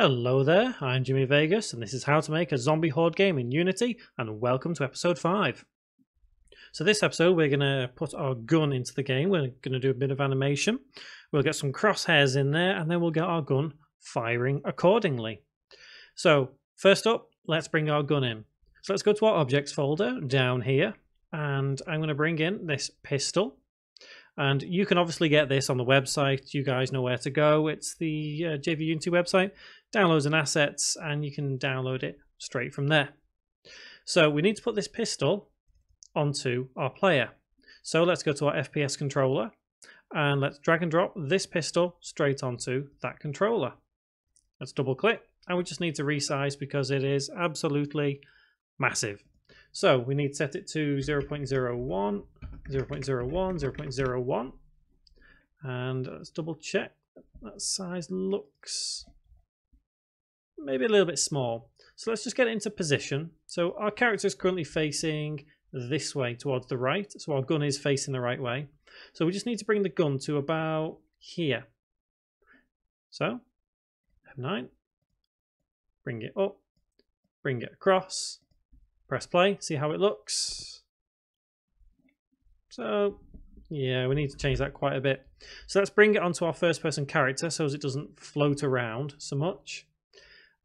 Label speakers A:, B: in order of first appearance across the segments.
A: Hello there, I'm Jimmy Vegas, and this is how to make a zombie horde game in Unity, and welcome to episode 5. So this episode we're going to put our gun into the game. We're going to do a bit of animation. We'll get some crosshairs in there, and then we'll get our gun firing accordingly. So first up, let's bring our gun in. So let's go to our objects folder down here, and I'm going to bring in this pistol. And you can obviously get this on the website. You guys know where to go. It's the JV Unity website. Downloads and assets, and you can download it straight from there. So we need to put this pistol onto our player. So let's go to our FPS controller, and let's drag and drop this pistol straight onto that controller. Let's double click, and we just need to resize because it is absolutely massive. So we need to set it to 0.01, 0.01, 0.01, and let's double check. That size looks maybe a little bit small. So let's just get it into position. So our character is currently facing this way towards the right. So our gun is facing the right way. So we just need to bring the gun to about here. So F9, bring it up, bring it across, press play, see how it looks. So yeah, we need to change that quite a bit. So let's bring it onto our first person character so as it doesn't float around so much.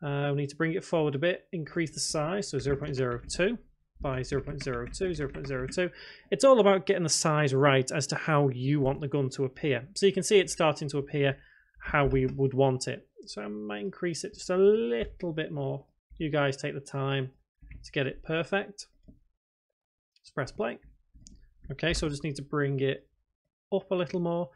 A: We need to bring it forward a bit, increase the size, so 0.02 by 0.02, 0.02. It's all about getting the size right as to how you want the gun to appear. So you can see it's starting to appear how we would want it. So I might increase it just a little bit more. You guys take the time to get it perfect. Let's press play. Okay, so I just need to bring it up a little more,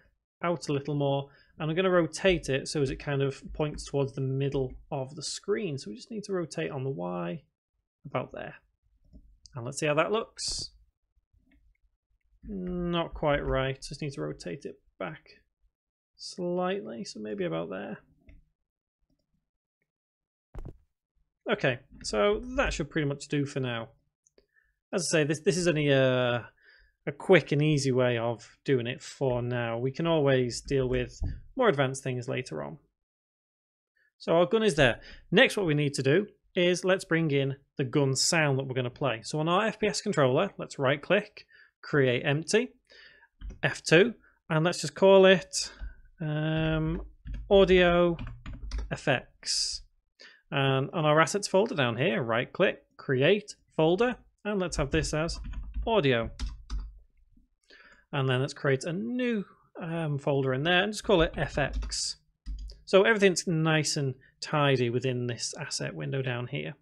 A: out a little more, and I'm going to rotate it so as it kind of points towards the middle of the screen. So we just need to rotate on the Y about there. And let's see how that looks. Not quite right. Just need to rotate it back slightly, so maybe about there. Okay, so that should pretty much do for now. As I say, this is only a quick and easy way of doing it for now. We can always deal with more advanced things later on. So our gun is there. Next, what we need to do is let's bring in the gun sound that we're going to play. So on our FPS controller, let's right click, create empty, F2, and let's just call it audio effects. And on our assets folder down here, right click, create folder, and let's have this as audio. And then let's create a new folder in there and just call it FX. So everything's nice and tidy within this asset window down here.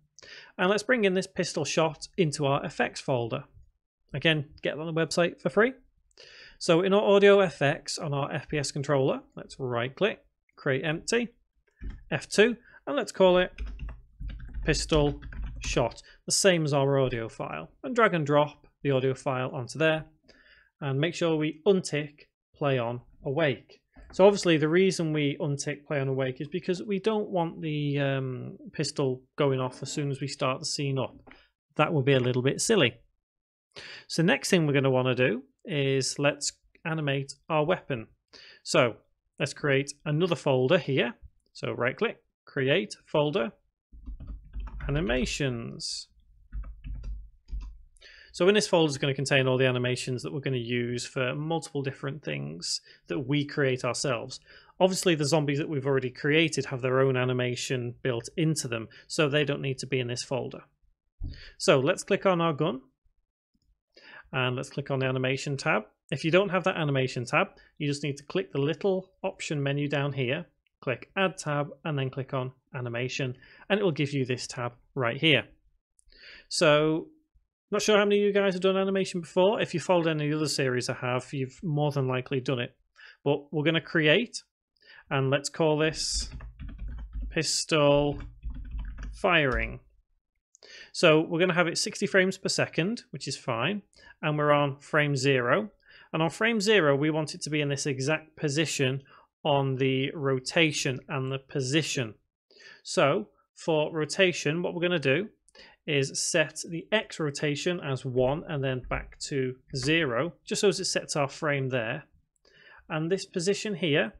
A: And let's bring in this pistol shot into our effects folder. Again, get it on the website for free. So in our audio FX on our FPS controller, let's right click, create empty, F2, and let's call it pistol shot, the same as our audio file. And drag and drop the audio file onto there. And make sure we untick play on awake. So obviously the reason we untick play on awake is because we don't want the pistol going off as soon as we start the scene up. That would be a little bit silly. So next thing we're going to want to do is let's animate our weapon. So let's create another folder here. So right click, create folder, animations. So in this folder is going to contain all the animations that we're going to use for multiple different things that we create ourselves. Obviously the zombies that we've already created have their own animation built into them, so they don't need to be in this folder. So let's click on our gun and let's click on the animation tab. If you don't have that animation tab, you just need to click the little option menu down here, click add tab, and then click on animation, and it will give you this tab right here. So not sure how many of you guys have done animation before. If you followed any other series I have, you've more than likely done it. But we're going to create, and let's call this pistol firing. So we're going to have it 60 frames per second, which is fine. And we're on frame 0. And on frame 0, we want it to be in this exact position on the rotation and the position. So for rotation, what we're going to do is set the X rotation as 1 and then back to 0, just so as it sets our frame there. And this position here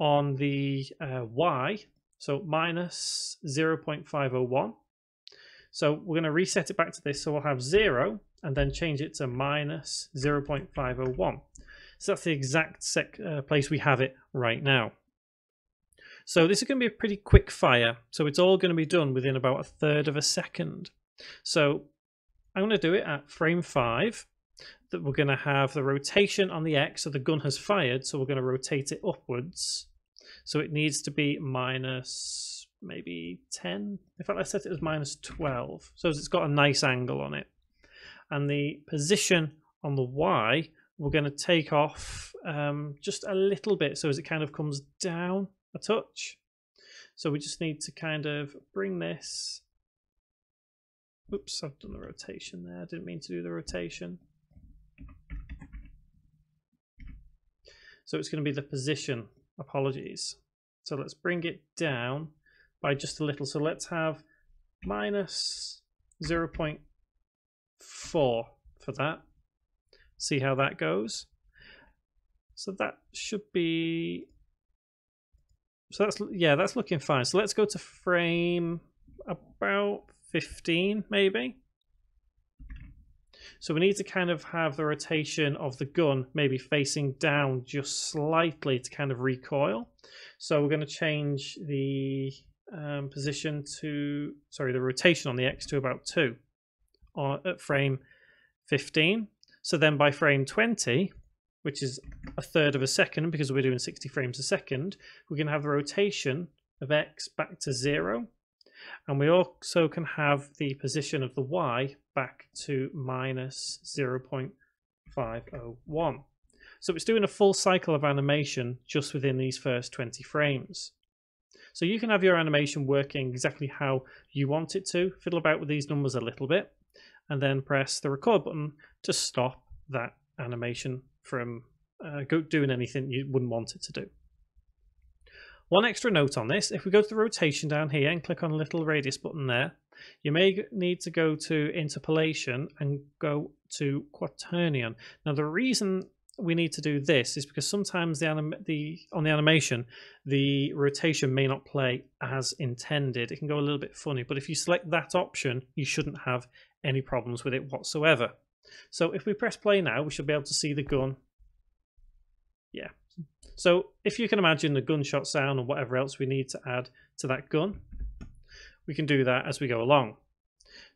A: on the Y So minus 0.501. So we're going to reset it back to this. So we'll have 0 and then change it to minus 0.501. So that's the exact place we have it right now. So this is going to be a pretty quick fire. So it's all going to be done within about 1/3 of a second. So I'm going to do it at frame 5. That we're going to have the rotation on the X. So the gun has fired. So we're going to rotate it upwards. So it needs to be minus maybe 10. In fact, I set it as minus 12. So it's got a nice angle on it. And the position on the Y, we're going to take off just a little bit. So as it kind of comes down a touch. So we just need to kind of bring this. Oops, I've done the rotation there. I didn't mean to do the rotation. So it's going to be the position. Apologies. So let's bring it down by just a little. So let's have minus 0.4 for that. See how that goes. So that should be. So that's looking fine. So let's go to frame about 15 maybe. So we need to kind of have the rotation of the gun maybe facing down just slightly to kind of recoil. So we're going to change the the rotation on the X to about 2 at frame 15. So then by frame 20, which is 1/3 of a second because we're doing 60 frames a second, we're going to have the rotation of X back to 0. And we also can have the position of the Y back to minus 0.501. So it's doing a full cycle of animation just within these first 20 frames. So you can have your animation working exactly how you want it to, fiddle about with these numbers a little bit, and then press the record button to stop that animation from doing anything you wouldn't want it to do. One extra note on this, if we go to the rotation down here and click on the little radius button there, you may need to go to interpolation and go to quaternion. Now the reason we need to do this is because sometimes on the animation, the rotation may not play as intended. It can go a little bit funny, but if you select that option, you shouldn't have any problems with it whatsoever. So if we press play now, we should be able to see the gun. Yeah. So if you can imagine the gunshot sound and whatever else we need to add to that gun, we can do that as we go along.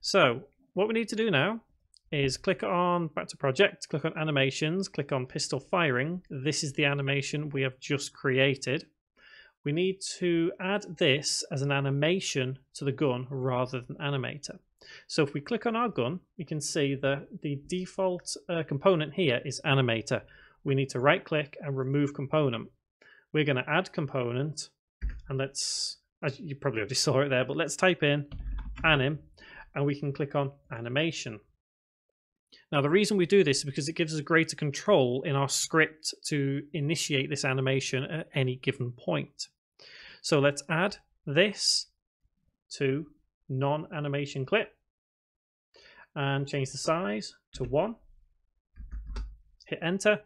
A: So what we need to do now is click on back to project, click on animations, click on pistol firing. This is the animation we have just created. We need to add this as an animation to the gun rather than animator. So if we click on our gun, we can see that the default component here is animator. We need to right click and remove component. We're going to add component, and let's, as you probably already saw it there, but let's type in anim and we can click on animation. Now the reason we do this is because it gives us greater control in our script to initiate this animation at any given point. So let's add this to non-animation clip and change the size to 1. Hit enter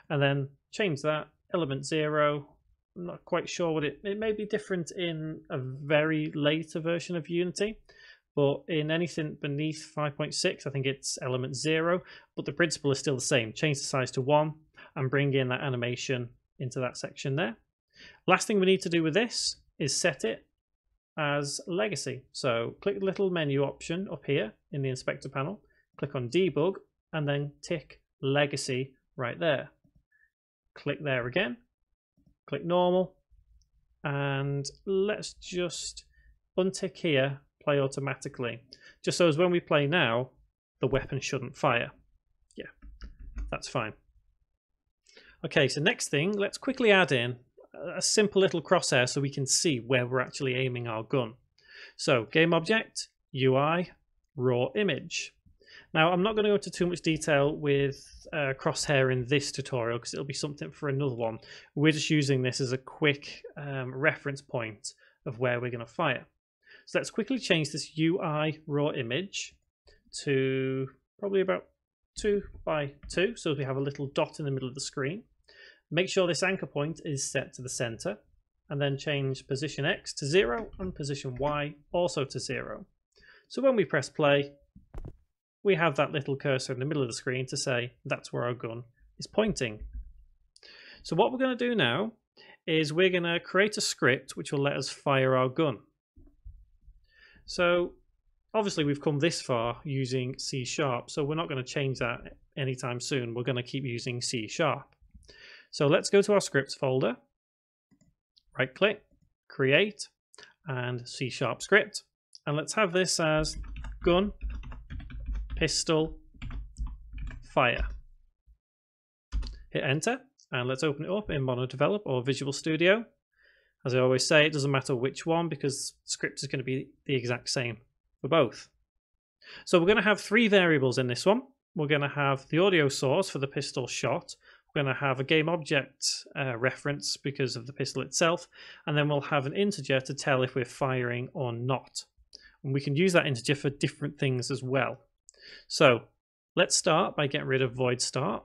A: and then change that element 0. I'm not quite sure what it may be different in a very later version of Unity, but in anything beneath 5.6 I think it's element 0, but the principle is still the same. Change the size to 1 and bring in that animation into that section there. Last thing we need to do with this is set it as legacy. So click the little menu option up here in the inspector panel, click on debug and then tick legacy right there. Click there again, click normal, and let's just untick here play automatically, just so as when we play now the weapon shouldn't fire. Yeah, that's fine. Okay, so next thing, let's quickly add in a simple little crosshair so we can see where we're actually aiming our gun. So game object, UI, raw image. Now I'm not going to go into too much detail with crosshair in this tutorial because it'll be something for another one. We're just using this as a quick reference point of where we're going to fire. So let's quickly change this UI raw image to probably about 2 by 2, so we have a little dot in the middle of the screen. Make sure this anchor point is set to the center, and then change position X to 0 and position Y also to 0. So when we press play, we have that little cursor in the middle of the screen to say that's where our gun is pointing. So what we're going to do now is we're going to create a script which will let us fire our gun. So obviously we've come this far using C#, so we're not going to change that anytime soon. We're going to keep using C#. So let's go to our scripts folder, right click, create, and C# script, and let's have this as gun, pistol, fire. Hit enter, and let's open it up in MonoDevelop or Visual Studio. As I always say, it doesn't matter which one because the script is going to be the exact same for both. So we're going to have 3 variables in this one. We're going to have the audio source for the pistol shot. We're going to have a game object reference because of the pistol itself, and then we'll have an integer to tell if we're firing or not. And we can use that integer for different things as well. So let's start by getting rid of void start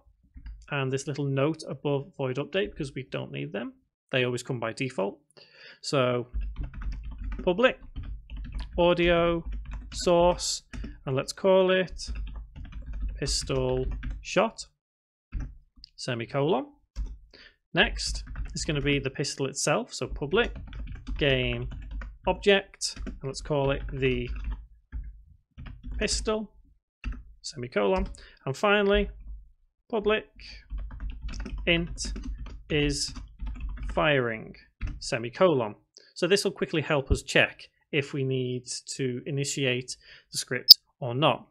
A: and this little note above void update because we don't need them. They always come by default. So public audio source, and let's call it pistol shot, semicolon. Next is going to be the pistol itself, so public game object, and let's call it the pistol, semicolon. And finally, public int is firing, semicolon. So this will quickly help us check if we need to initiate the script or not.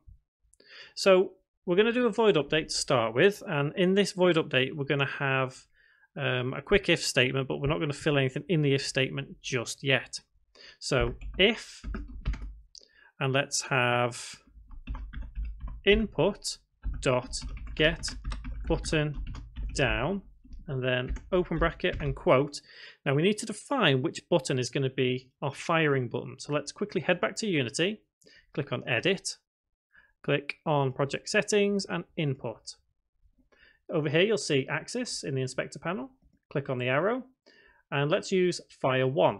A: So we're going to do a void update to start with, and in this void update we're going to have a quick if statement, but we're not going to fill anything in the if statement just yet. So if, and let's have input dot get button down, and then open bracket and quote. Now we need to define which button is going to be our firing button. So let's quickly head back to Unity, click on edit, click on project settings and input. Over here you'll see axis in the inspector panel. Click on the arrow and let's use fire 1.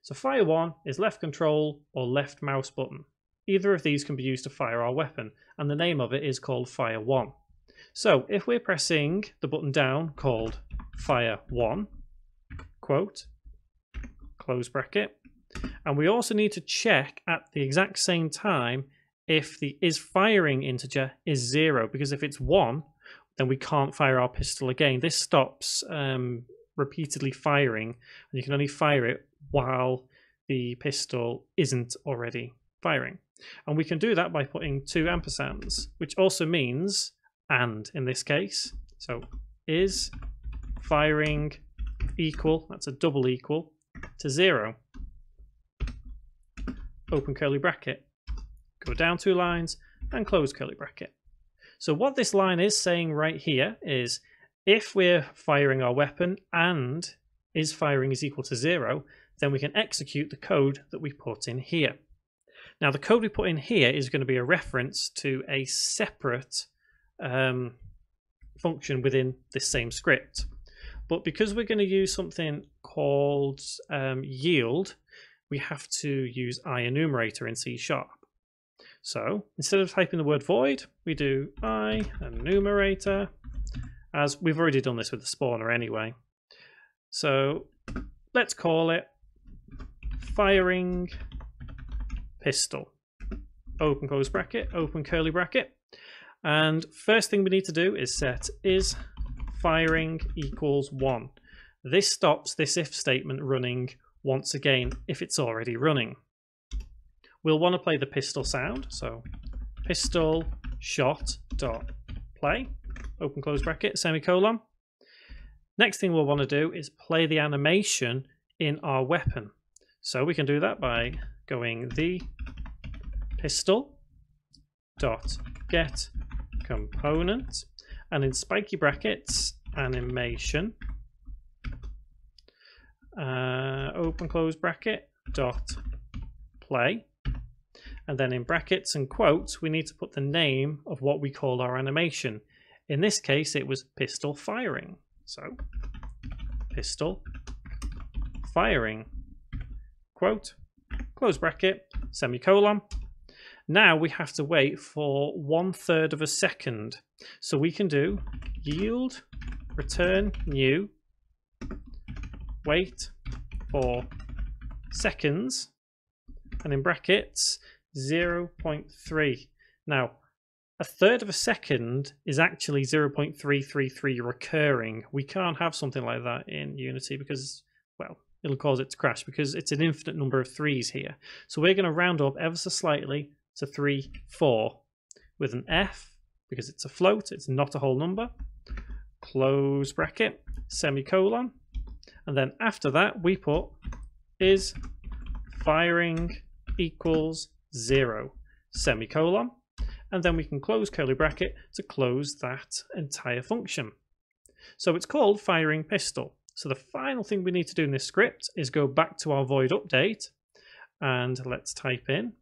A: So fire 1 is left control or left mouse button. Either of these can be used to fire our weapon, and the name of it is called fire 1. So if we're pressing the button down called fire 1, quote, close bracket, and we also need to check at the exact same time if the is firing integer is 0, because if it's 1, then we can't fire our pistol again. This stops repeatedly firing, and you can only fire it while the pistol isn't already firing. And we can do that by putting 2 ampersands, which also means and in this case. So is firing equal, that's a double equal, to 0. Open curly bracket, go down 2 lines and close curly bracket. So what this line is saying right here is if we're firing our weapon and is firing is equal to 0, then we can execute the code that we put in here. Now the code we put in here is going to be a reference to a separate function within this same script. But because we're going to use something called yield, we have to use IEnumerator in C#. So instead of typing the word void, we do IEnumerator, as we've already done this with the spawner anyway. So let's call it firing pistol. Open close bracket, open curly bracket. And first thing we need to do is set is firing equals 1. This stops this if statement running once again if it's already running. We'll want to play the pistol sound, so pistol shot dot play, open close bracket, semicolon. Next thing we'll want to do is play the animation in our weapon. So we can do that by going the pistol dot get component, and in spiky brackets animation open close bracket dot play, and then in brackets and quotes we need to put the name of what we called our animation. In this case it was pistol firing, so pistol firing, quote, close bracket, semicolon. Now we have to wait for 1/3 of a second. So we can do yield return new, wait for seconds, and in brackets 0.3. Now, 1/3 of a second is actually 0.333 recurring. We can't have something like that in Unity because, well, it'll cause it to crash because it's an infinite number of threes here. So we're going to round up ever so slightly to 3, 4 with an F because it's a float, it's not a whole number. Close bracket, semicolon. And then after that, we put is firing equals 0, semicolon. And then we can close curly bracket to close that entire function. So it's called firing pistol. So the final thing we need to do in this script is go back to our void update and let's type in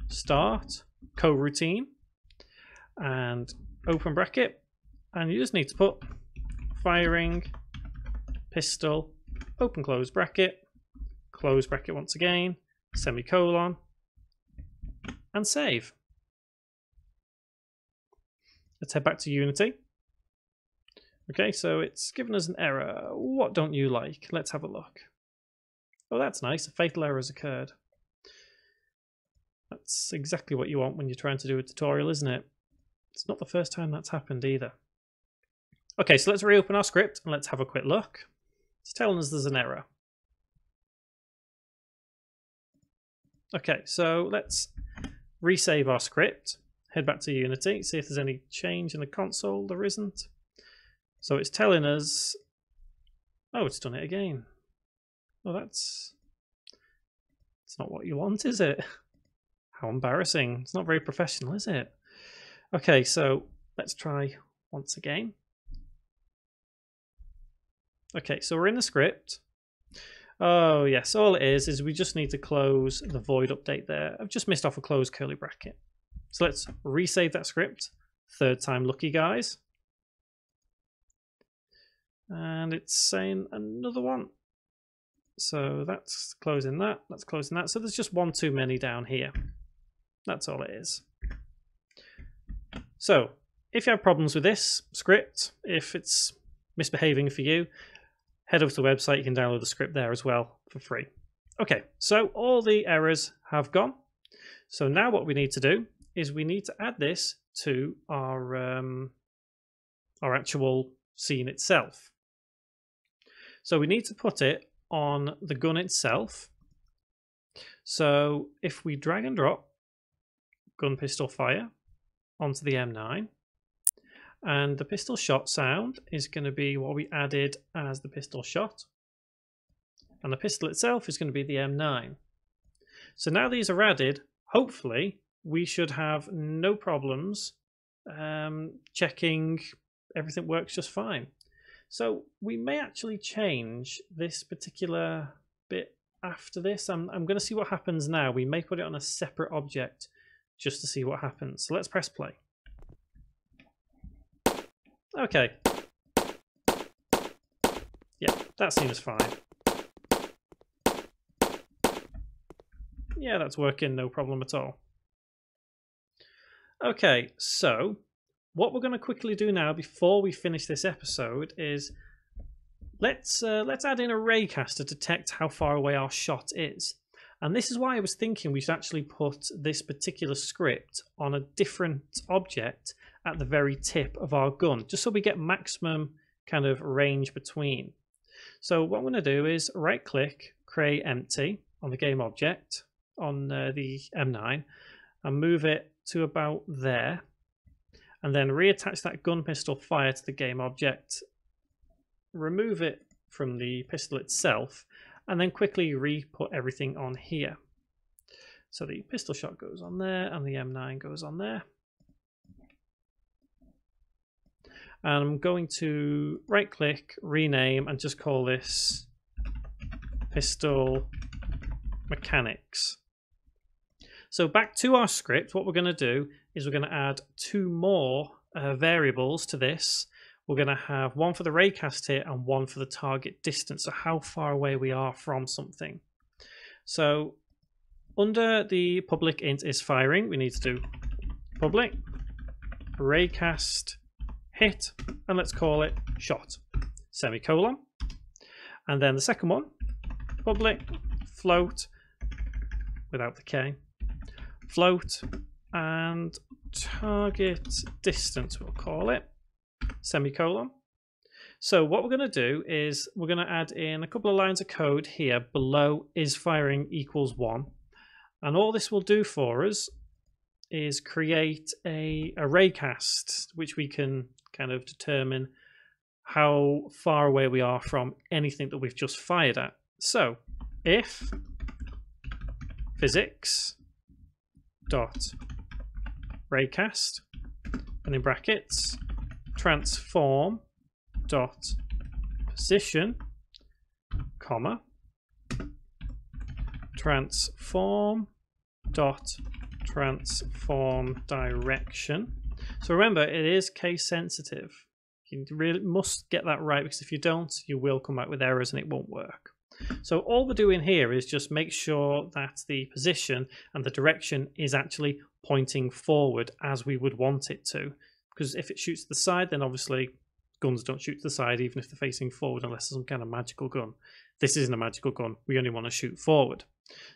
A: start coroutine and open bracket, and you just need to put firing pistol open close bracket once again, semicolon, and save. Let's head back to Unity. Okay, so it's given us an error. What don't you like? Let's have a look. Oh, that's nice. A fatal error has occurred. That's exactly what you want when you're trying to do a tutorial, isn't it? It's not the first time that's happened either. Okay, so let's reopen our script and let's have a quick look. It's telling us there's an error. Okay, so let's resave our script. Head back to Unity, see if there's any change in the console. There isn't. So it's telling us, oh, it's done it again. Oh, it's not what you want, is it? How embarrassing. It's not very professional, is it? Okay, so let's try once again. Okay, so we're in the script. Oh, yes, all it is we just need to close the void update there. I've just missed off a close curly bracket. So let's resave that script. Third time lucky, guys. And it's saying another one. So that's closing that. That's closing that. So there's just one too many down here. That's all it is. So if you have problems with this script, if it's misbehaving for you, head over to the website. You can download the script there as well for free. Okay, so all the errors have gone. So now what we need to do is we need to add this to our actual scene itself. So we need to put it on the gun itself. So if we drag and drop gun pistol fire onto the M9, and the pistol shot sound is going to be what we added as the pistol shot, and the pistol itself is going to be the M9. So now these are added, hopefully we should have no problems checking everything works just fine. So we may actually change this particular bit after this. I'm going to see what happens now. We may put it on a separate object just to see what happens. So let's press play. Okay. Yeah, that seems fine. Yeah, that's working, no problem at all. Okay, so what we're going to quickly do now before we finish this episode is let's add in a Raycast to detect how far away our shot is. And this is why I was thinking we should actually put this particular script on a different object at the very tip of our gun, just so we get maximum kind of range between. So what I'm going to do is right click, create empty on the game object on the M9 and move it to about there, and then reattach that gun pistol fire to the game object, remove it from the pistol itself, and then quickly re-put everything on here. So the pistol shot goes on there and the M9 goes on there. And I'm going to right click, rename, and just call this pistol mechanics. So back to our script, what we're going to do is we're going to add two more variables to this. we're going to have one for the raycast hit and one for the target distance, so how far away we are from something. So under the public int is firing, we need to do public raycast hit, and let's call it shot, semicolon. And then the second one, public float, without the K, float, and target distance, we'll call it, semicolon. So what we're going to do is we're going to add in a couple of lines of code here below is firing equals 1. And all this will do for us is create a raycast, which we can kind of determine how far away we are from anything that we've just fired at. So if physics dot raycast, and in brackets transform dot position, comma, transform dot transform direction. So remember, it is case sensitive. You really must get that right, because if you don't, you will come back with errors and it won't work. So all we're doing here is just make sure that the position and the direction is actually pointing forward as we would want it to. Because if it shoots to the side, then obviously guns don't shoot to the side even if they're facing forward, unless it's some kind of magical gun. This isn't a magical gun. We only want to shoot forward.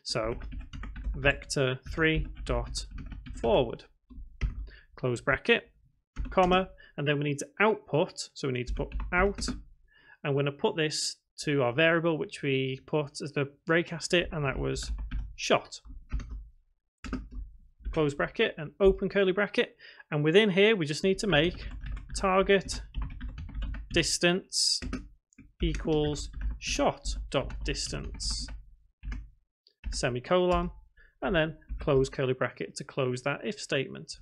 A: So vector 3 dot forward, close bracket, comma, and then we need to output. So we need to put out, and we're going to put this to our variable, which we put as the raycast it, and that was shot. Close bracket and open curly bracket, and within here we just need to make target distance equals shot dot distance, semicolon, and then close curly bracket to close that if statement.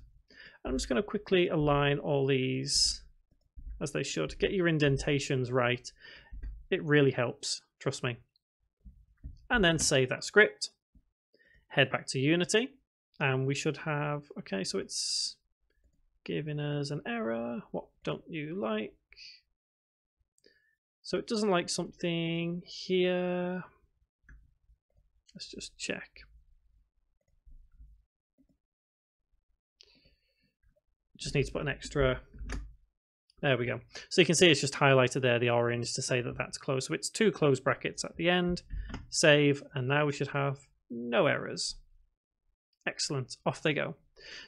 A: I'm just going to quickly align all these as they should. Get your indentations right. It really helps, trust me. And then save that script. Head back to Unity, and we should have, okay, so it's giving us an error. What don't you like? So it doesn't like something here. Let's just check. Just need to put an extra. There we go. So you can see it's just highlighted there, the orange, to say that that's closed. So it's 2 close brackets at the end. Save, and now we should have no errors. Excellent. Off they go.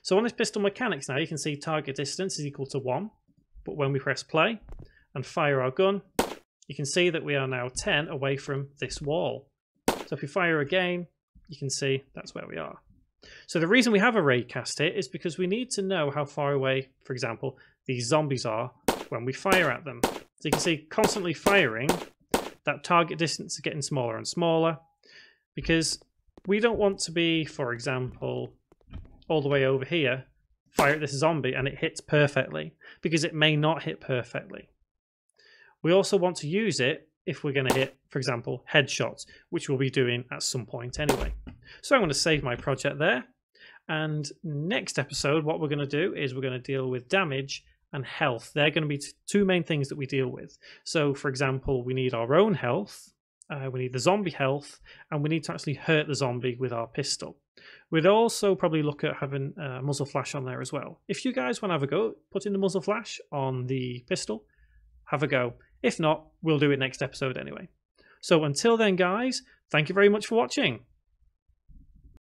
A: So on this pistol mechanics now, you can see target distance is equal to 1. But when we press play and fire our gun, you can see that we are now 10 away from this wall. So if we fire again, you can see that's where we are. So the reason we have a raycast hit is because we need to know how far away, for example, these zombies are when we fire at them. So you can see constantly firing, that target distance is getting smaller and smaller, because we don't want to be, for example, all the way over here, fire at this zombie and it hits perfectly, because it may not hit perfectly. We also want to use it if we're going to hit, for example, headshots, which we'll be doing at some point anyway. So I'm going to save my project there. And next episode, what we're going to do is we're going to deal with damage and health. They're going to be 2 main things that we deal with. So, for example, we need our own health, we need the zombie health, and we need to actually hurt the zombie with our pistol. We'd also probably look at having a muzzle flash on there as well. If you guys want to have a go, put in the muzzle flash on the pistol, have a go. If not, we'll do it next episode anyway. So until then, guys, thank you very much for watching.